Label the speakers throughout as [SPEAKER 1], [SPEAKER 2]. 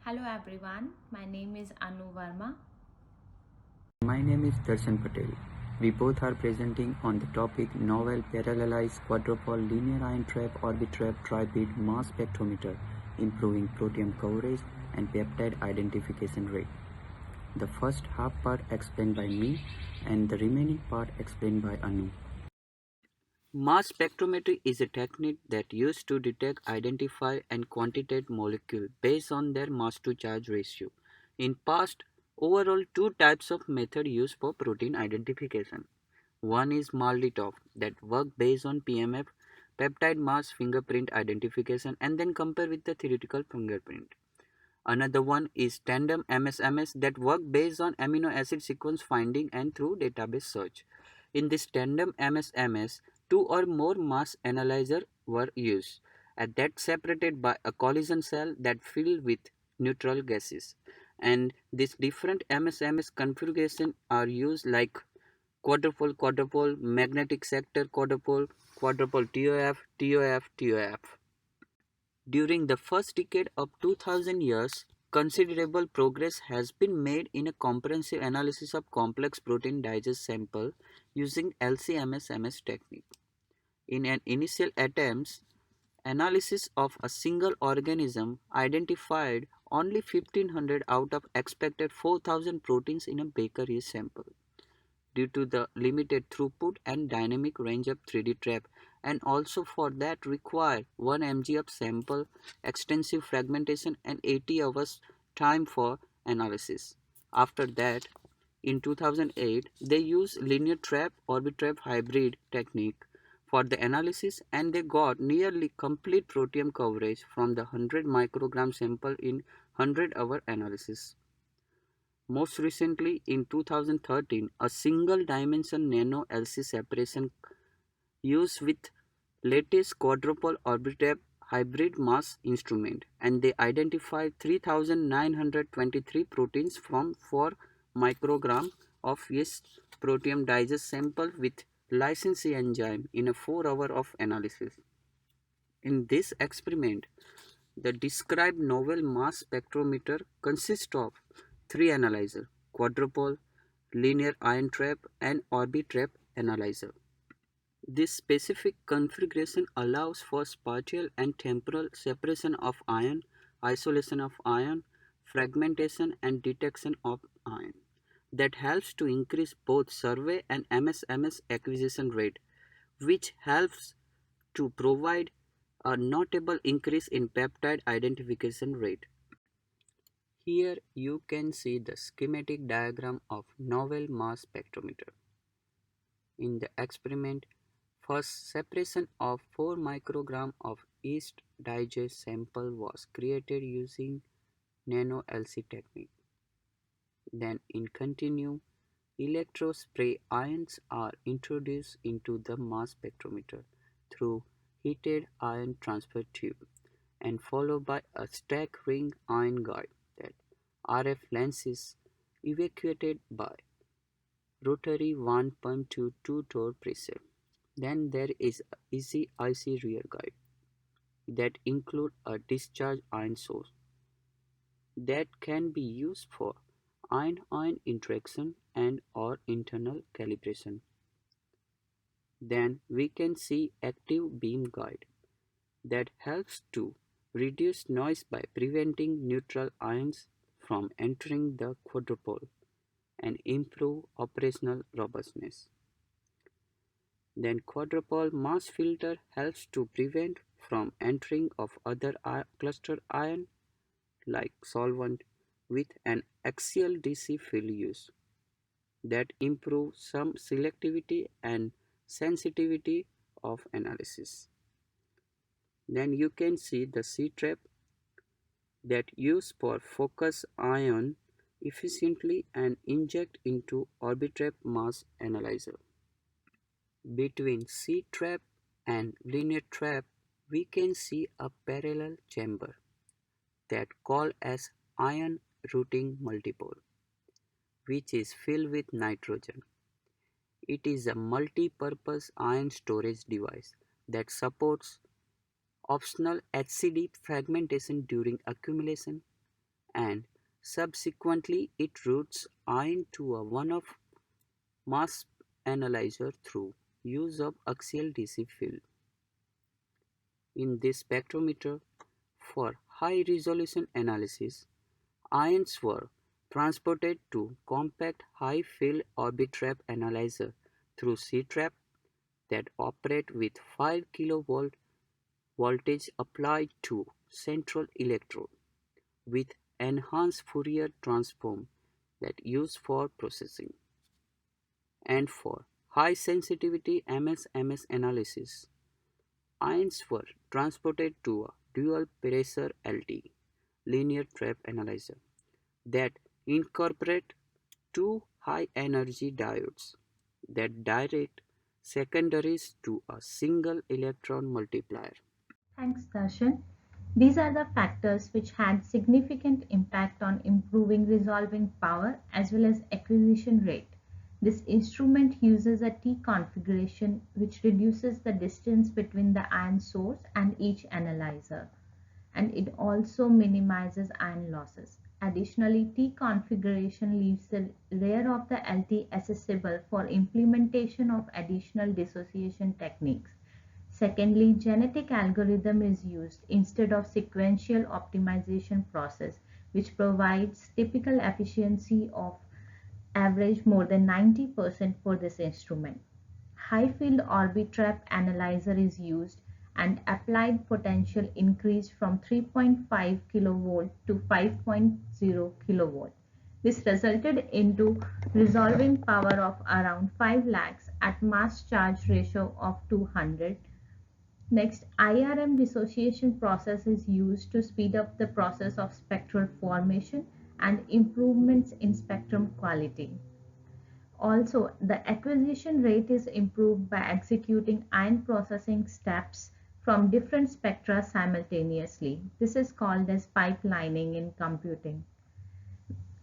[SPEAKER 1] Hello everyone, my name is Anu Verma.
[SPEAKER 2] My name is Darshan Patel. We both are presenting on the topic Novel Parallelized Quadrupole Linear Ion Trap Orbit Trap Triped Mass Spectrometer Improving Proteome Coverage and Peptide Identification Rate. The first half part explained by me and the remaining part explained by Anu. Mass spectrometry is a technique that used to detect, identify, and quantitate molecules based on their mass to charge ratio. In past, overall two types of method used for protein identification. One is Mols8212 that work based on PMF, peptide mass fingerprint identification, and then compare with the theoretical fingerprint. Another one is tandem MSMS that work based on amino acid sequence finding and through database search. In this tandem MSMS, two or more mass analyzers were used, and that separated by a collision cell that filled with neutral gases. And these different MSMS configuration are used like quadrupole, magnetic sector quadrupole TOF, TOF, TOF. During the first decade of 2000 years, considerable progress has been made in a comprehensive analysis of complex protein digest sample using LC-MS-MS technique. In an initial attempts, analysis of a single organism identified only 1500 out of expected 4000 proteins in a bakery sample due to the limited throughput and dynamic range of 3D trap, and also for that require 1 mg of sample, extensive fragmentation and 80 hours time for analysis. After that, in 2008, they used linear trap orbit trap hybrid technique for the analysis, and they got nearly complete proteome coverage from the 100 microgram sample in 100-hour analysis. Most recently, in 2013, a single-dimension nano-LC separation used with latest quadrupole orbitrap hybrid mass instrument, and they identified 3,923 proteins from 4 microgram of yeast proteome digest sample with lysine enzyme in a 4 hour of analysis. In this experiment, the described novel mass spectrometer consists of three analyzers: quadrupole, linear ion trap, and orbit trap analyzer. This specific configuration allows for spatial and temporal separation of ion, isolation of ion, fragmentation, and detection of ion. That helps to increase both survey and MSMS acquisition rate, which helps to provide a notable increase in peptide identification rate. Here you can see the schematic diagram of novel mass spectrometer. In the experiment, first separation of 4 microgram of yeast digest sample was created using nano-LC technique. Then in continue, electrospray ions are introduced into the mass spectrometer through heated ion transfer tube, and followed by a stack ring ion guide that RF lenses evacuated by rotary 1.2 2-torr pressure. Then there is a easy IC rear guide that include a discharge ion source that can be used for ion-ion interaction and or internal calibration. Then we can see active beam guide that helps to reduce noise by preventing neutral ions from entering the quadrupole and improve operational robustness. Then quadrupole mass filter helps to prevent from entering of other cluster ion like solvent with an axial DC field use that improve some selectivity and sensitivity of analysis. Then you can see the C-trap that use for focus ion efficiently and inject into orbitrap mass analyzer. Between C-trap and linear trap, we can see a parallel chamber that called as ion routing multipole, which is filled with nitrogen. It is a multi-purpose ion storage device that supports optional HCD fragmentation during accumulation and subsequently it routes ion to a one-off mass analyzer through use of axial DC field. In this spectrometer, for high-resolution analysis, ions were transported to compact high-field orbit trap analyzer through C-trap that operate with 5 kV voltage applied to central electrode with enhanced Fourier transform that used for processing. And for high sensitivity MS-MS analysis, ions were transported to a dual pressure LT linear trap analyzer that incorporate two high energy diodes that direct secondaries to a single electron multiplier.
[SPEAKER 1] Thanks, Darshan. These are the factors which had significant impact on improving resolving power as well as acquisition rate. This instrument uses a T configuration which reduces the distance between the ion source and each analyzer, and it also minimizes ion losses. Additionally, T configuration leaves the layer of the LT accessible for implementation of additional dissociation techniques. Secondly, genetic algorithm is used instead of sequential optimization process, which provides typical efficiency of average more than 90% for this instrument. High field orbit trap analyzer is used and applied potential increased from 3.5 kV to 5.0 kV. This resulted into resolving power of around 5 lakhs at mass charge ratio of 200. Next, IRM dissociation process is used to speed up the process of spectral formation and improvements in spectrum quality. Also, the acquisition rate is improved by executing ion processing steps from different spectra simultaneously. This is called as pipelining in computing.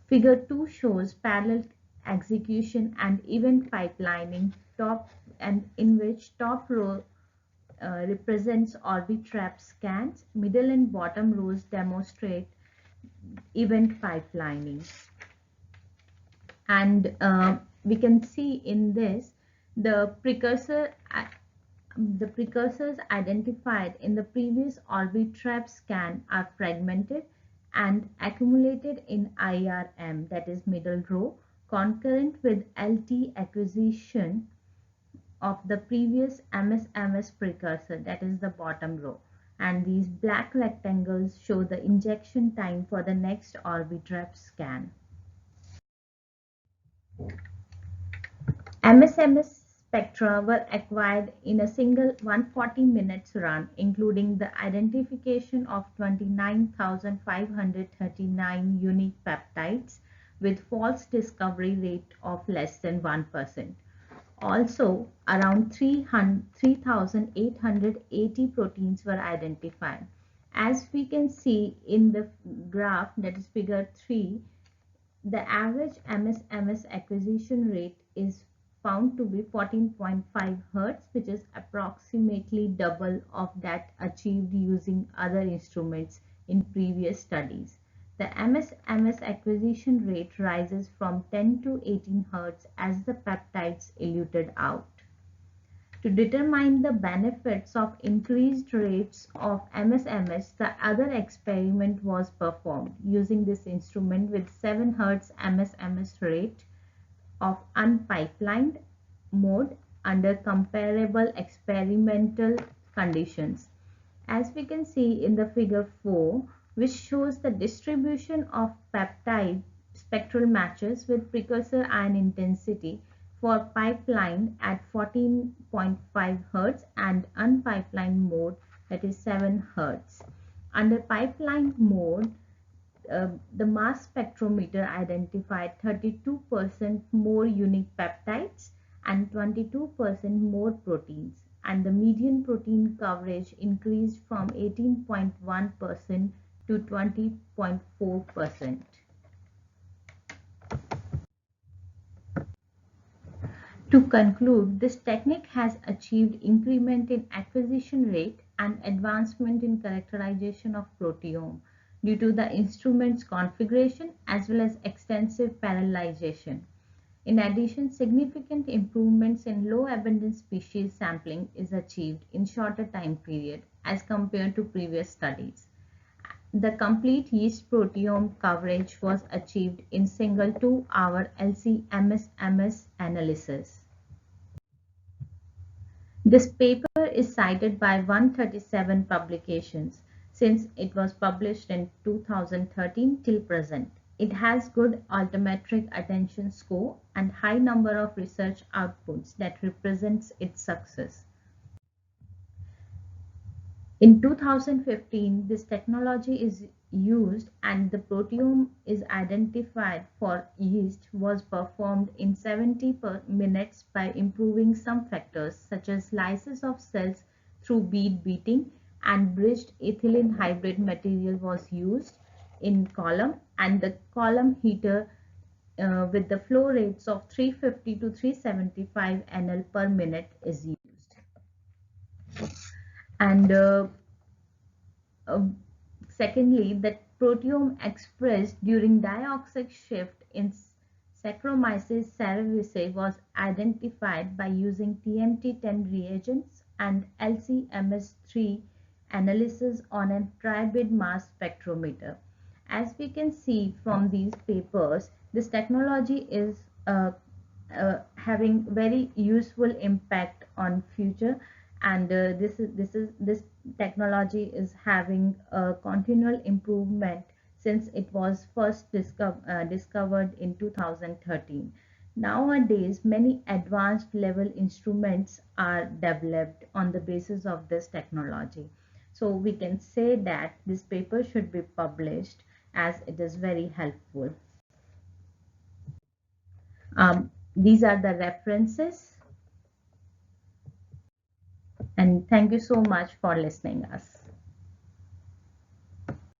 [SPEAKER 1] Figure 2 shows parallel execution and event pipelining in which top row represents orbit trap scans. Middle and bottom rows demonstrate event pipelining. And we can see in this the precursors identified in the previous orbit trap scan are fragmented and accumulated in IRM, that is middle row, concurrent with LT acquisition of the previous MS-MS precursor, that is the bottom row, and these black rectangles show the injection time for the next orbit trap scan. MS-MS spectra were acquired in a single 140 minutes run, including the identification of 29,539 unique peptides with false discovery rate of less than 1%. Also, around 3,880 proteins were identified. As we can see in the graph, that is figure 3, the average MS-MS acquisition rate is found to be 14.5 Hz, which is approximately double of that achieved using other instruments in previous studies. The MS-MS acquisition rate rises from 10 to 18 Hz as the peptides eluted out. To determine the benefits of increased rates of MS-MS, the other experiment was performed using this instrument with 7 Hz MS-MS rate of unpipelined mode under comparable experimental conditions. As we can see in the figure 4, which shows the distribution of peptide spectral matches with precursor ion intensity for pipeline at 14.5 Hz and unpipelined mode, that is 7 Hz. Under pipeline mode, the mass spectrometer identified 32% more unique peptides and 22% more proteins, and the median protein coverage increased from 18.1% to 20.4%. To conclude, this technique has achieved increment in acquisition rate and advancement in characterization of proteome. due to the instrument's configuration as well as extensive parallelization. In addition, significant improvements in low abundance species sampling is achieved in shorter time period as compared to previous studies. The complete yeast proteome coverage was achieved in single 2-hour LC-MS analysis. This paper is cited by 137 publications since it was published in 2013 till present. It has good altimetric attention score and high number of research outputs that represents its success. In 2015, this technology is used and the proteome is identified for yeast was performed in 70 minutes by improving some factors such as lysis of cells through bead beating, and bridged ethylene hybrid material was used in column, and the column heater with the flow rates of 350 to 375 nl per minute is used. And uh, secondly, the proteome expressed during dioxide shift in Saccharomyces cerevisiae was identified by using TMT10 reagents and LC-MS3 analysis on a tribrid mass spectrometer. As we can see from these papers, this technology is having very useful impact on future, and this technology is having a continual improvement since it was first discovered in 2013. Nowadays, many advanced level instruments are developed on the basis of this technology. So we can say that this paper should be published as it is very helpful. These are the references, and thank you so much for listening us.